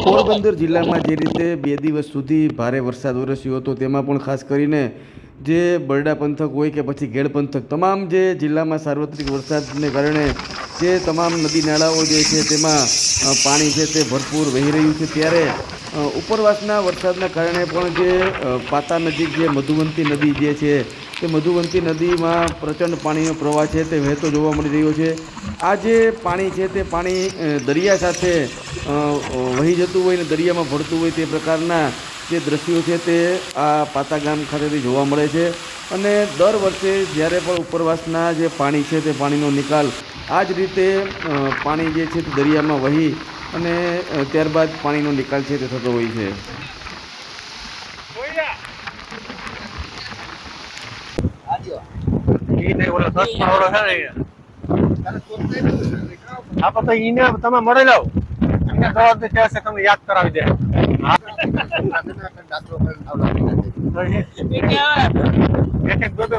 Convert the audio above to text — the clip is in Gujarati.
પોરબંદર જિલ્લામાં જે રીતે 2 દિવસ સુધી ભારે વરસાદ વરસ્યો હતો તેમાં પણ ખાસ કરીને જે બરડા પંથક હોય કે પછી ગેડ પંથક તમામ જે જિલ્લામાં સાર્વત્રિક વરસાદને કારણે જે તમામ નદી નાળાઓ જે છે તેમાં પાણી છે તે ભરપૂર વહી રહ્યું છે। ત્યારે ઉપરવાસના વરસાદના કારણે પણ જે પાતા નજીક જે મધુવંતી નદી જે છે તે મધુવંતી નદીમાં પ્રચંડ પાણીનો પ્રવાહ છે તે વહેતો જોવા મળી રહ્યો છે। આ જે પાણી છે તે પાણી દરિયા સાથે વહી જતું હોય ને દરિયામાં ભળતું હોય તે પ્રકારના જે દ્રશ્યો છે તે આ પાતા ગામ ખાતેથી જોવા મળે છે। અને દર વર્ષે જ્યારે પણ ઉપરવાસના જે પાણી છે તે પાણીનો નિકાલ આ જ રીતે પાણી જે છે તે દરિયામાં વહી અને ત્યારબાદ પાણીનો નિકાલ છે તે થતો હોય છે। તમે મળી લાવ તમે યાદ કરાવી દે એક એક બે બે